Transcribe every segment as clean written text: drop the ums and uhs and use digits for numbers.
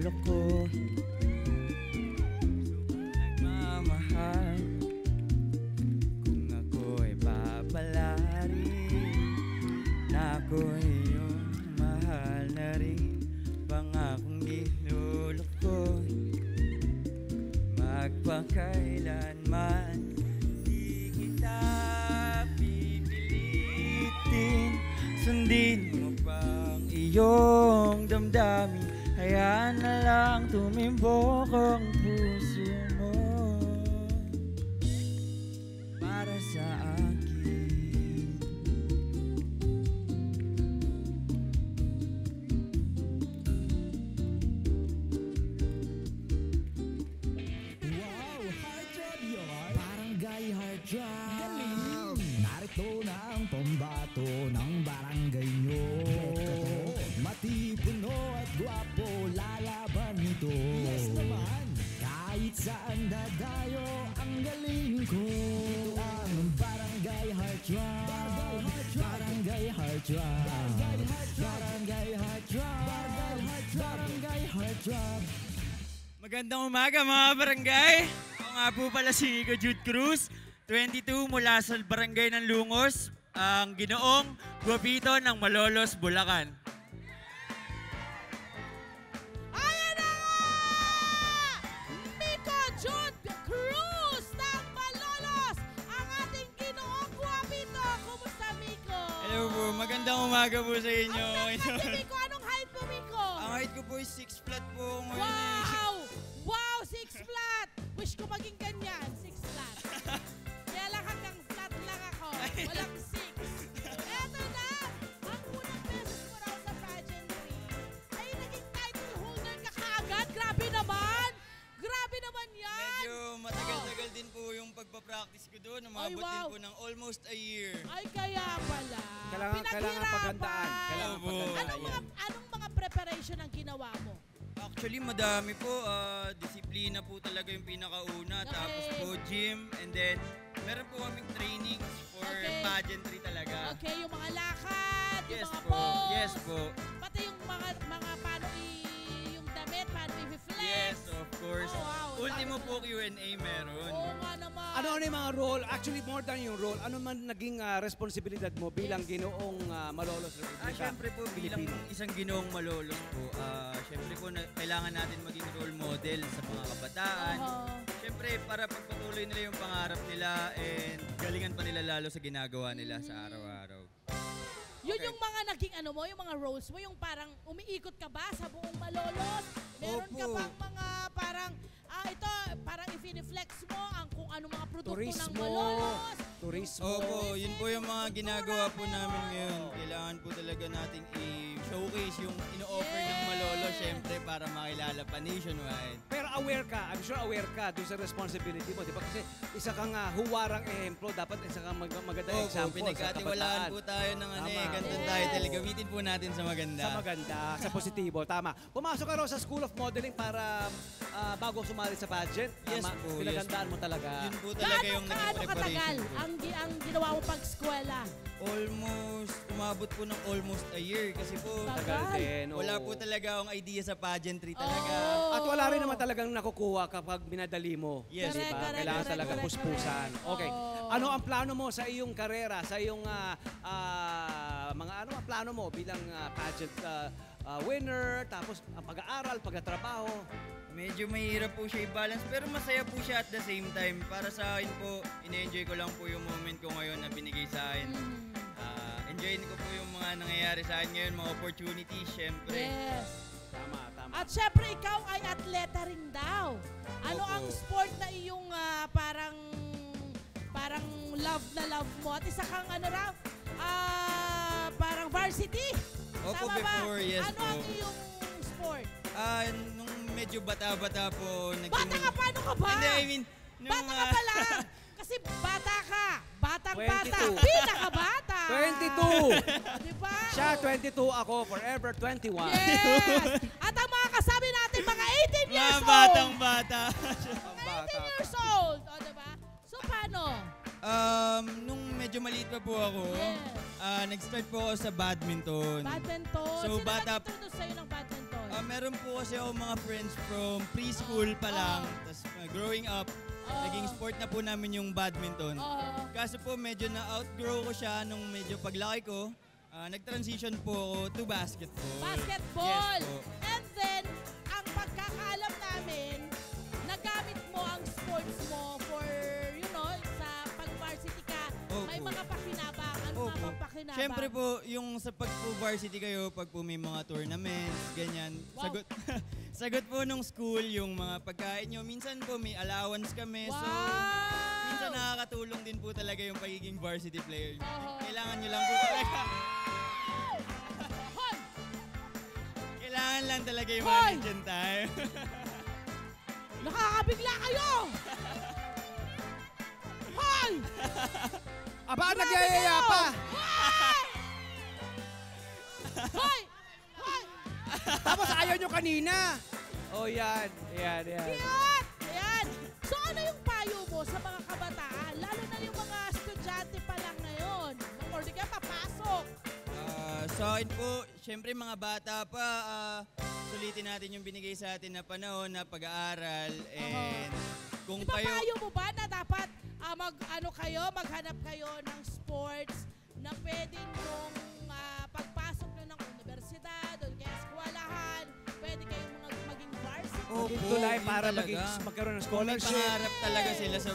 lulukoy. Nagmamahal kung ako'y papalarin na ako'y iyong mahal na rin. Pangakong di lulukoy, magpakailanman di kita pipilitin. Sundin mo pang iyong damdamin, hayaan na lang tumimbok ang puso mo para sa akin. Wow, hard job yun. Barangay hard job. Galing. Narito na ang pambato ng barangay nyo. Matipuno at gwapo, lalaban nito. Yes naman. Kahit saan dadayo, ang galing ko. Ito ang barangay hard job. Barangay hard job. Barangay hard job. Barangay hard job. Magandang umaga mga barangay. Ako nga po pala si Nico Jude Cruz, 22 mula sa barangay ng Lungos, ang ginoong gwapito ng Malolos, Bulacan. Ayan na nga! Nico Jude Cruz ng Malolos, ang ating ginoong guwapito. Kumusta, Miko? Hello po, magandang umaga po sa inyo. Ang ganda, Miko. Anong height mo, Miko? Ang height ko po is 6 flat po ngayon. Wow! Wow, 6 flat! Wish ko maging ganyan, 6 flat. Kaya lang hanggang flat lang ako. Walang 6. Eto na! Ang unang beses mo raw sa pageantry ay naging title holder ka kaagad. Grabe naman! Grabe naman yan! Medyo matagal-tagal din po yung pagpapractice ko doon. Umabot din po ng almost a year. Ay, kaya pala. Kailangan paghandaan. Kailangan Opo. paghandaan. Anong mga preparation ang ginawa mo? Actually, madami po. Disiplina po talaga yung pinakauna. Okay. Tapos po, gym. And then, meron po kaming trainings for Okay. pageantry talaga. Okay, yung mga lakad, Yes yung mga po. pose. Yes po. Pati yung mga paano yung damit, paano i-flex. Yes, of course. Oh, wow. Ultimo po Q&A meron. Oo nga naman. Ano yung mga role? Actually, more than yung role, ano man naging responsibilidad mo bilang ginoong Malolos Republika? Siyempre po, bilang Pilipino? isang ginoong Malolos po, siyempre po, kailangan natin maging role model sa mga kabataan. Siyempre, para pagpatuloy nila yung pangarap nila and galingan pa nila lalo sa ginagawa nila sa araw-araw. Yun Okay. yung mga naging ano mo, yung mga roles mo, yung parang umiikot ka ba sa buong Malolos? Meron ka Opo. bang mga parang, ito, parang i-flex mo ang kung anong mga produkto ng Turismo. Malolos? Turismo. Opo, yun po yung mga ginagawa po namin ngayon. Kailangan po talaga nating i-showcase yung ino-offer ng Malolo, syempre, para makilala pa nationwide. Pero aware ka, I'm sure aware ka dun sa responsibility mo, di ba? Kasi isa kang huwarang ehemplo, dapat isa kang magandang Opo, example sa pinagkatiwalaan kabataan. po tayo ng Tama. gandang Yes. title. Gamitin po natin sa maganda. Sa maganda, sa positibo, tama. Pumasok ka raw sa School of Modeling para bago sumali sa pageant. Yes Tama. po, Pinagandaan mo talaga. Yun po talaga yung naging Gaano katagal preparation po. ang ginawa mo pag-eskwela? Umabot po ng almost a year kasi po Tagal din. wala oo. po talaga akong idea sa pageantry talaga. Oh. At wala rin naman talagang nakukuha kapag binadali mo. Yes, Di ba? Correct, Kailangan correct, talaga correct, puspusan. correct. Okay. Oo. Ano ang plano mo sa iyong karera, sa iyong mga ano ang plano mo bilang pageant winner, tapos ang pag-aaral, pagtatrabaho? Medyo mahirap po siya i-balance pero masaya po siya at the same time. Para sa akin po, ine-enjoy ko lang po yung moment ko ngayon na binigay sa akin. Enjoyin ko po yung mga nangyayari sa akin ngayon, mga opportunities, syempre. Yes. Tama, tama. At syempre, ikaw ay atleta rin daw. Ano Opo. ang sport na iyong parang love na love mo? At isa kang ano raw, parang varsity? Opo, Tama ba? before, yes ano po. ang iyong sport? Nung medyo bata-bata po, Bata ka, paano ka ba? Hindi, I mean, nung, Bata ka pala. Kasi bata ka. Batang-bata. 22. Pinakabata. 22! Diba? Siya, 22 ako, forever 21. Yes! At ang mga kasabi natin, mga 18 years mga old. batang-bata. Mga 18 years old. O, diba? So, paano? Nung medyo maliit pa po ako, Yes. nag-start po ako sa badminton. Badminton. So, Sino bata- nag-introduce sa'yo ng badminton? Meron po kasi ako mga friends from preschool pa lang. Tapos growing up, naging sport na po namin yung badminton. Kaso po medyo na-outgrow ko siya nung medyo paglaki ko. Nag-transition po ako to basketball. Basketball! Yes po. And then, ang pagkakaalam namin, nagamit mo ang sports mo for, sa pag-varsity ka, may Opo. mga pakinabang. Ano nga Opo. bang pakinabang? Siyempre po, yung sa pag-varsity kayo, pag po may mga tournaments, ganyan. Wow. Sagot sagot po nung school yung mga pagkain nyo. Minsan po may allowance kami. Wow! So, minsan nakakatulong din po talaga yung pagiging varsity player. Oo. Kailangan nyo lang po talaga. Hoy! Kailangan lang talaga yung Hoy! management tayo. Nakakabigla kayo! Hoy! Aba, Grabe nagyayaya kayo! pa! Hoy! Hoy! Tapos ayaw nyo kanina. Oh, yan. Yan. Cute! Ayan. So ano yung payo mo sa mga kabataan? Lalo na yung mga estudyante pa lang ngayon. Or di ka papasok. Sa akin po, syempre mga bata pa, sulitin natin yung binigay sa atin na panahon na pag-aaral. And kung kayo... Ipapayo mo ba na dapat maghanap kayo ng sports na pwedeng mong pagpasok nyo ng universidad o kaya eskwelahan, pwede kayong maging varsity? Tulay yun para talaga. magkaroon ng Kung may scholarship. pangarap talaga sila sa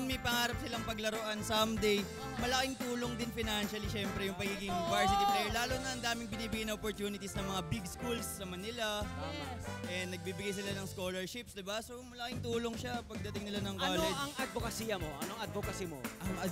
may pangarap silang paglaruan someday. Malaking tulong din financially, syempre, yung pagiging varsity player. Lalo na ang daming binibigay na opportunities ng mga big schools sa Manila. Yes. And nagbibigay sila ng scholarships, di ba? So malaking tulong siya pagdating nila ng Ano college. ang advokasya mo? Anong advocacy mo?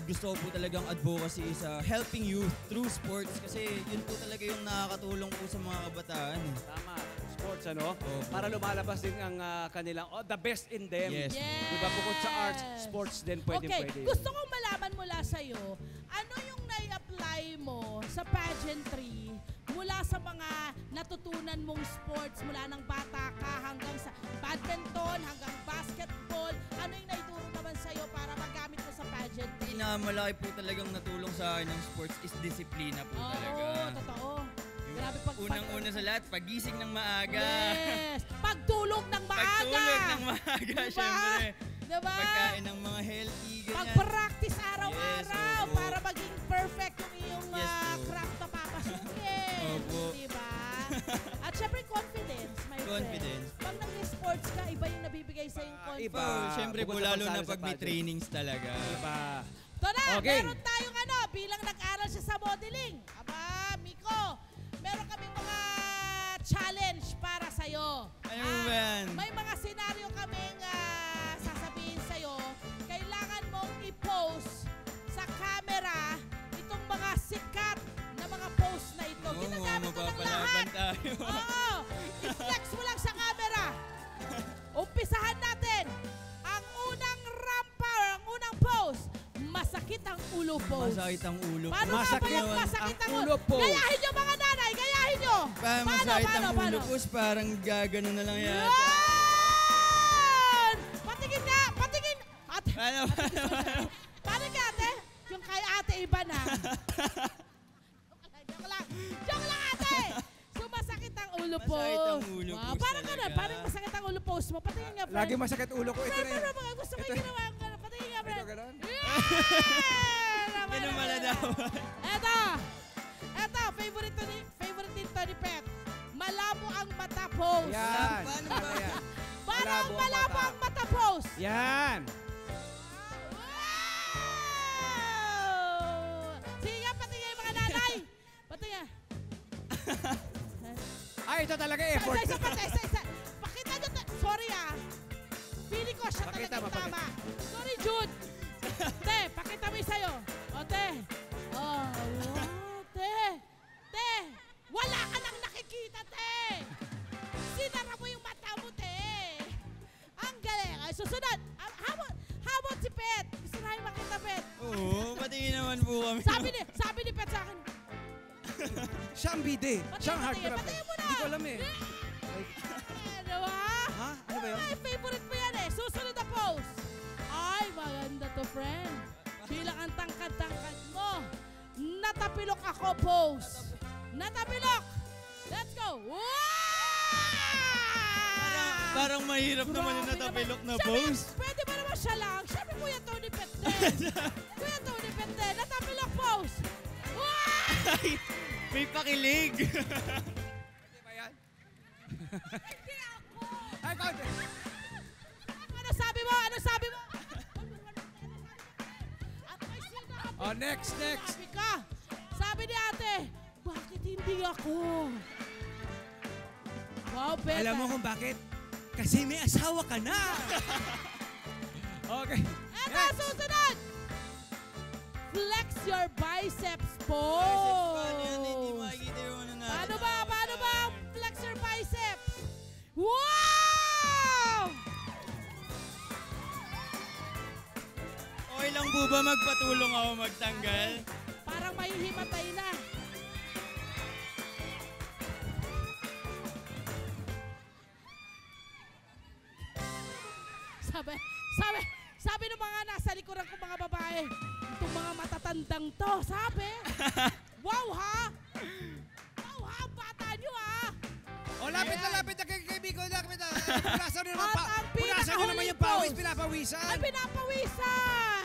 Gusto ko po talagang advocacy sa helping youth through sports kasi yun po talaga yung nakakatulong po sa mga kabataan. Tama. Sports, ano? Opo. Para lumalabas din ang kanilang, the best in them. Yes. Yes. Diba, bukod sa arts, sports din pwede. Gusto kong malaman mula sa'yo, ano yung nai-apply mo sa pageantry mula sa mga natutunan mong sports mula ng bata ka hanggang sa badminton, hanggang basketball? Ano yung naituro naman sa'yo para magamit mo sa pageantry? Malaki po talagang natulong sa akin ng sports is disiplina po talaga. Oo, totoo. Grabe Unang-una sa lahat, pagising ng maaga. Yes! Pagtulog ng maaga! Pagtulog ng maaga, Diba? syempre. Diba? Pagkain ng mga healthy, ganyan. Pag-practice araw-araw Yes, opo. para maging perfect yung iyong Yes, po. craft na papasukin. Opo. Diba? At syempre, confidence, my Confidence. friend. Pag nag-sports ka, iba yung nabibigay sa yung confidence. iba. So, syempre po, Bukod sa lalo na pagsali sa pag may pageant. trainings talaga. Diba? Ito na, Okay. meron tayong bilang nag-aral siya sa modeling. Aba, Miko, meron kami mga challenge para sa'yo. Ano ba yan? May mga senaryo kaming sasabihin sa'yo. Kailangan mong i-post sa camera itong mga sikat na mga post na ito. Oo, Ginagamit ko ng mapapalaban lahat. tayo. Oo, i-flex mo lang sa camera. Umpisahan natin ang unang rampa, ang unang post. Masakit ang ulo post. Masakit ang ulo. Paano nga ba Masakit yung masakit ang ang ulo post? Gayahin nyo mga nanay, gayahin nyo. Masakit ang ulo po, parang gagano na lang yata. Yan! Patingin nga, patingin. Ate, Ano? paano ka ate? Yung kay ate iba na. Joke lang ate. So masakit ang ulo post. Masakit ang ulo Wow, post parang talaga. ganun, parang masakit ang ulo post mo. Patingin nga, friend. Lagi masakit ulo ko. Ito Friend, na yan. friend, gusto ko Ito. yung ginawa ko ganun. Patingin nga, friend. Ito, ganun? Ganun pala daw. Eto, favorite din Tony Pet. Malabo ang mata post. Yan. Paano ba? Ano yan? Parang Malabo ang malabo mata. ang mata post. Yan. Wow! Sige nga, patingin yung mga nanay. Patingin. Ay, ito talaga effort. Isa. Pakita nyo. Sorry Pili ko siya Pakita talagang mo, pakita. tama. Sorry, Jude. Te, pakita mo yung sa'yo. O, te. Oh, te. Wala ka nang nakikita, te. Sinara mo yung mata mo, te. Ang galing. Ay, susunod. How about si Pet? Gusto namin makita, Pet. Oo, patingin naman po kami. Sabi ni Pet sa akin, Siyang bide. Siyang heartthrob. patingin mo na. Hindi ko alam eh. Ano ba? Ha? Ano ba yun? Ay, favorite mo yan eh. Susunod na pose. Ay, maganda to, friend. Bilang ang tangkad-tangkad mo. Natapilok ako pose. Natapilok. Let's go. Wow! Parang mahirap naman yung Grabe natapilok na Siyempre, pose. Pwede ba naman siya lang? Siyempre, Kuya Tony Pet din. Kuya Tony Pet din. Natapilok pose. Wow! Ay, may pakilig. Hindi ba yan? Hindi ako. Ay, konti. Ano sabi mo? Ano sabi mo? At may sinabi. Oh, next. Sabi ka. Sabi ni ate, bakit hindi ako? Wow, Beta. Alam mo kung bakit? Kasi may asawa ka na. Okay. Eto, susunod! Flex your biceps pose. Paano yan? Hindi makikita yung ano natin. Paano ba ang flex your biceps? Wow! Okay lang po ba magpatulong ako magtanggal? Parang mahihimatay na. Sabi ng mga nasa likuran kong mga babae, itong mga matatandang to, sabi. Wow ha! Wow ha, ang bata nyo ha! Oh, lapit na kay Biko. Lapit na. Punasan nyo naman, At ang punasan nyo naman yung pawis, pinapawisan. Ay, pinapawisan!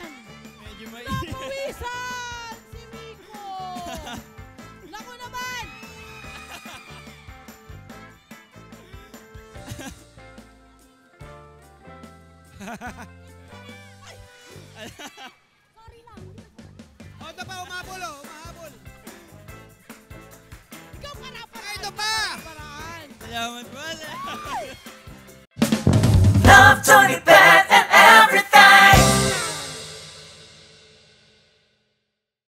Medyo mainit. Napawisan! Si Miko! Naku naman! Sorry lang. Oh, ito pa, umahabol. Ikaw para-paraan. Ay, ito pa! Paraan. Salamat po. Love Tony Pet.